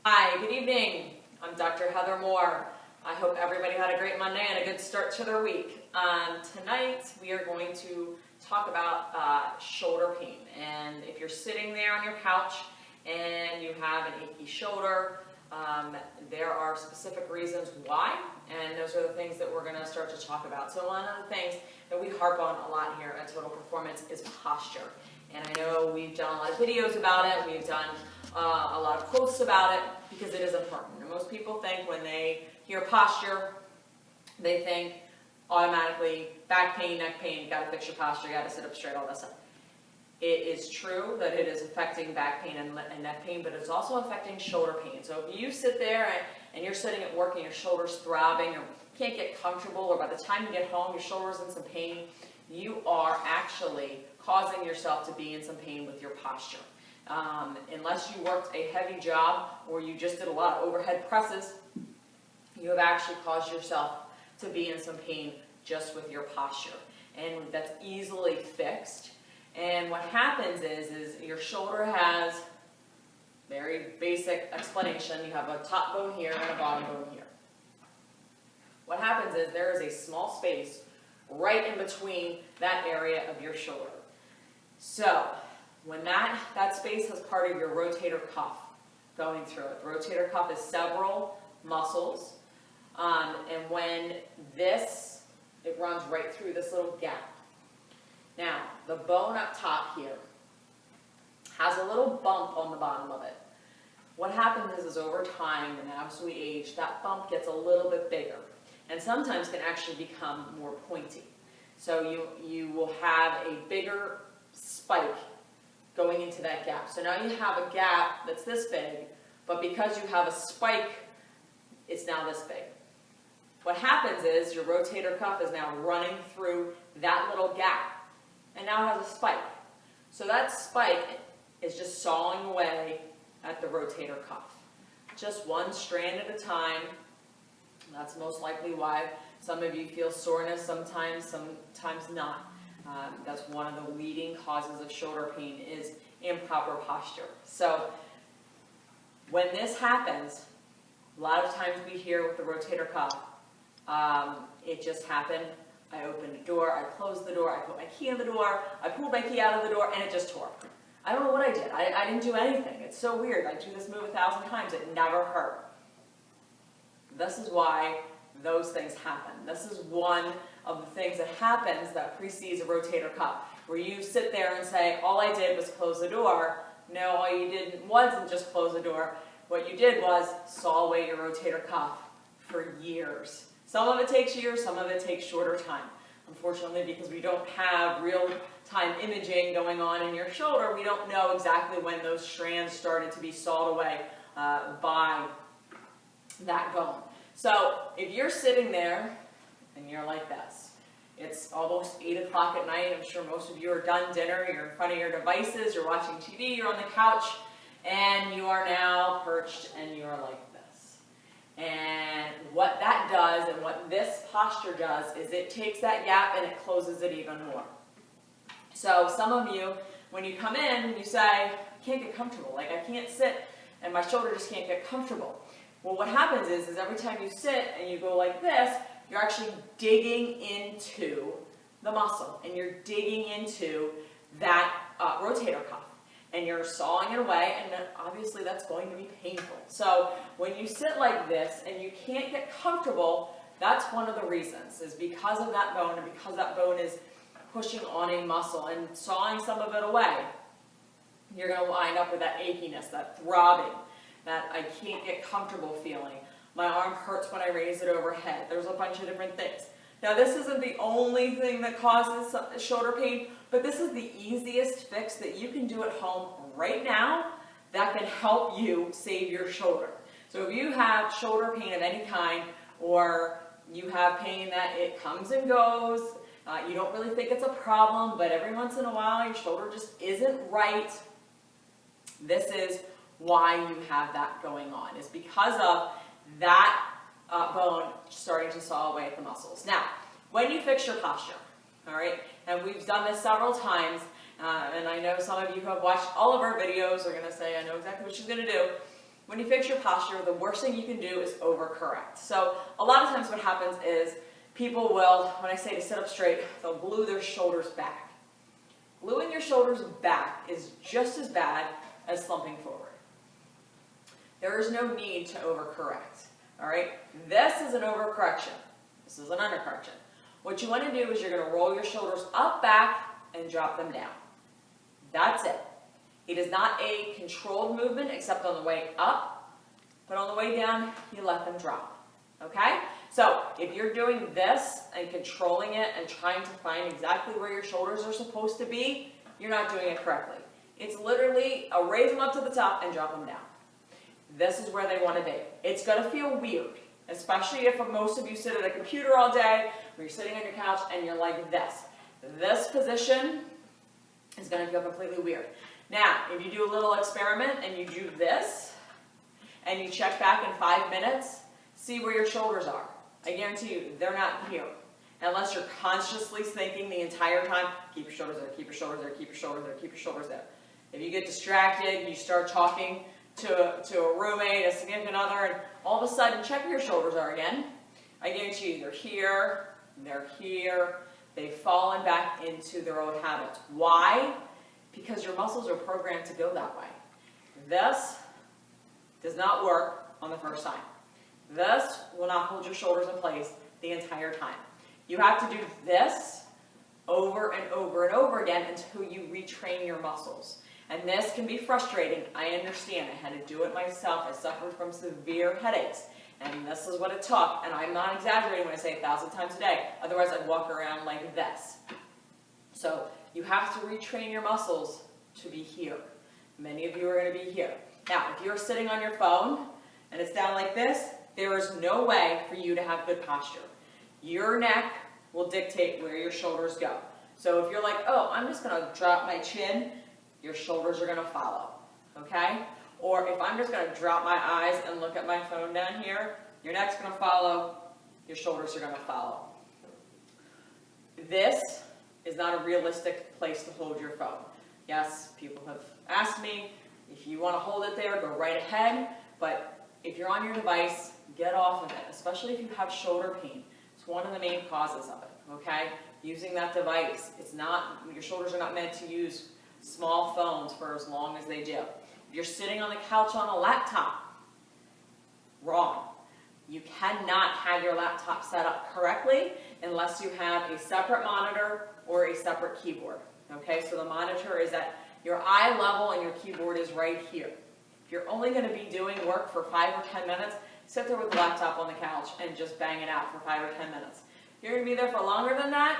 Hi, good evening. I'm Dr. Heather Moore. I hope everybody had a great Monday and a good start to their week. Tonight we are going to talk about shoulder pain. And if you're sitting there on your couch and you have an achy shoulder, there are specific reasons why, and those are the things that we're going to start to talk about. So one of the things that we harp on a lot here at Total Performance is posture. And I know we've done a lot of videos about it, we've done a lot of posts about it, because it is important. And most people think when they hear posture, they think automatically back pain, neck pain, you got to fix your posture, you got to sit up straight, all that stuff. It is true that it is affecting back pain and neck pain, but it's also affecting shoulder pain. So if you sit there and you're sitting at work and your shoulder's throbbing or can't get comfortable, or by the time you get home your shoulder's in some pain, you are actually causing yourself to be in some pain with your posture. Unless you worked a heavy job or you just did a lot of overhead presses, you have actually caused yourself to be in some pain just with your posture. And that's easily fixed. And what happens is your shoulder has, very basic explanation, you have a top bone here and a bottom bone here. What happens is there is a small space right in between that area of your shoulder. So when that space has part of your rotator cuff going through it. The rotator cuff is several muscles, and when it runs right through this little gap. Now, the bone up top here has a little bump on the bottom of it. What happens is over time, and as we age, that bump gets a little bit bigger, and sometimes can actually become more pointy. So you will have a bigger spike going into that gap. So now you have a gap that's this big, but because you have a spike, it's now this big. What happens is your rotator cuff is now running through that little gap, and now it has a spike. So that spike is just sawing away at the rotator cuff. Just one strand at a time. That's most likely why some of you feel soreness sometimes not. That's one of the leading causes of shoulder pain is improper posture. So when this happens, a lot of times we hear with the rotator cuff, it just happened. I opened a door, I closed the door, I put my key in the door, I pulled my key out of the door, and it just tore. I don't know what I did. I didn't do anything. It's so weird. I do this move 1,000 times. It never hurt. This is why those things happen. This is one of the things that happens that precedes a rotator cuff, where you sit there and say, all I did was close the door. No, all you did wasn't just close the door. What you did was saw away your rotator cuff for years. Some of it takes years, some of it takes shorter time. Unfortunately, because we don't have real-time imaging going on in your shoulder, we don't know exactly when those strands started to be sawed away by that bone. So if you're sitting there and you're like this, it's almost 8 o'clock at night, I'm sure most of you are done dinner, you're in front of your devices, you're watching TV, you're on the couch, and you are now perched and you are like this. And what that does and what this posture does is it takes that gap and it closes it even more. So some of you, when you come in, you say, I can't get comfortable, like I can't sit and my shoulder just can't get comfortable. Well, what happens is every time you sit and you go like this, you're actually digging into the muscle and you're digging into that rotator cuff and you're sawing it away, and obviously that's going to be painful. So when you sit like this and you can't get comfortable, that's one of the reasons, is because of that bone, and because that bone is pushing on a muscle and sawing some of it away, you're going to wind up with that achiness, that throbbing, that I can't get comfortable feeling. My arm hurts when I raise it overhead. There's a bunch of different things. Now, this isn't the only thing that causes shoulder pain, but this is the easiest fix that you can do at home right now that can help you save your shoulder. So if you have shoulder pain of any kind, or you have pain that it comes and goes, you don't really think it's a problem, but every once in a while your shoulder just isn't right, this is why you have that going on. It's because of that bone starting to saw away at the muscles. Now, when you fix your posture, all right, and we've done this several times, and I know some of you who have watched all of our videos are going to say, I know exactly what she's going to do. when you fix your posture, the worst thing you can do is overcorrect. So a lot of times what happens is people will, when I say to sit up straight, they'll glue their shoulders back. Gluing your shoulders back is just as bad as slumping forward. There is no need to overcorrect, all right? This is an overcorrection. This is an undercorrection. What you want to do is you're going to roll your shoulders up, back, and drop them down. That's it. It is not a controlled movement except on the way up, but on the way down, you let them drop, okay? So if you're doing this and controlling it and trying to find exactly where your shoulders are supposed to be, you're not doing it correctly. It's literally a raise them up to the top and drop them down. This is where they want to be. It's going to feel weird, especially if most of you sit at a computer all day, or you're sitting on your couch and you're like this. This position is going to feel completely weird. Now, if you do a little experiment and you do this, and you check back in 5 minutes, see where your shoulders are. I guarantee you, they're not here. Unless you're consciously thinking the entire time, keep your shoulders there, keep your shoulders there, keep your shoulders there, keep your shoulders there. If you get distracted, you start talking to a roommate, a significant other, and all of a sudden, check where your shoulders are again. I guarantee you, they're here, they've fallen back into their old habits. Why? Because your muscles are programmed to go that way. This does not work on the first time. This will not hold your shoulders in place the entire time. You have to do this over and over and over again until you retrain your muscles. And this can be frustrating. I understand. I had to do it myself. I suffered from severe headaches. And this is what it took. And I'm not exaggerating when I say 1,000 times a day. Otherwise, I'd walk around like this. So you have to retrain your muscles to be here. Many of you are going to be here. Now, if you're sitting on your phone and it's down like this, there is no way for you to have good posture. Your neck will dictate where your shoulders go. So if you're like, oh, I'm just going to drop my chin, your shoulders are going to follow, okay? Or if I'm just going to drop my eyes and look at my phone down here, your neck's going to follow, your shoulders are going to follow. This is not a realistic place to hold your phone. Yes, people have asked me, if you want to hold it there, go right ahead, but if you're on your device, get off of it, especially if you have shoulder pain. It's one of the main causes of it, okay? Using that device, it's not, your shoulders are not meant to use small phones for as long as they do. If you're sitting on the couch on a laptop, wrong. You cannot have your laptop set up correctly unless you have a separate monitor or a separate keyboard, okay? So the monitor is at your eye level and your keyboard is right here. If you're only going to be doing work for 5 or 10 minutes, sit there with the laptop on the couch and just bang it out for 5 or 10 minutes. If you're going to be there for longer than that,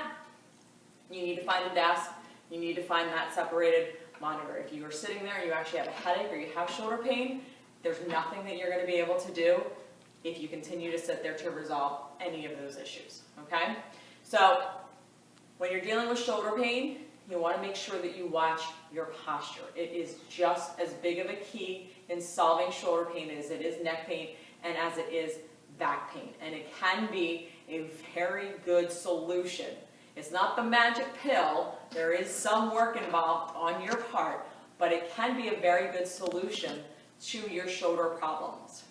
you need to find a desk. You need to find that separated monitor. If you are sitting there and you actually have a headache or you have shoulder pain, there's nothing that you're going to be able to do if you continue to sit there to resolve any of those issues, okay? So when you're dealing with shoulder pain, you want to make sure that you watch your posture. It is just as big of a key in solving shoulder pain as it is neck pain and as it is back pain. And it can be a very good solution. It's not the magic pill. There is some work involved on your part, but it can be a very good solution to your shoulder problems.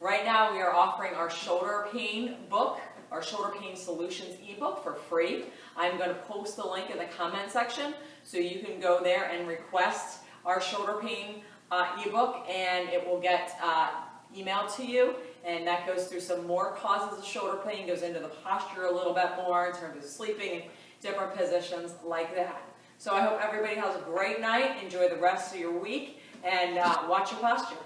Right now, we are offering our shoulder pain book, our shoulder pain solutions ebook for free. I'm going to post the link in the comment section so you can go there and request our shoulder pain ebook, and it will get emailed to you. And that goes through some more causes of shoulder pain, goes into the posture a little bit more in terms of sleeping in different positions like that. So I hope everybody has a great night. Enjoy the rest of your week, and watch your posture.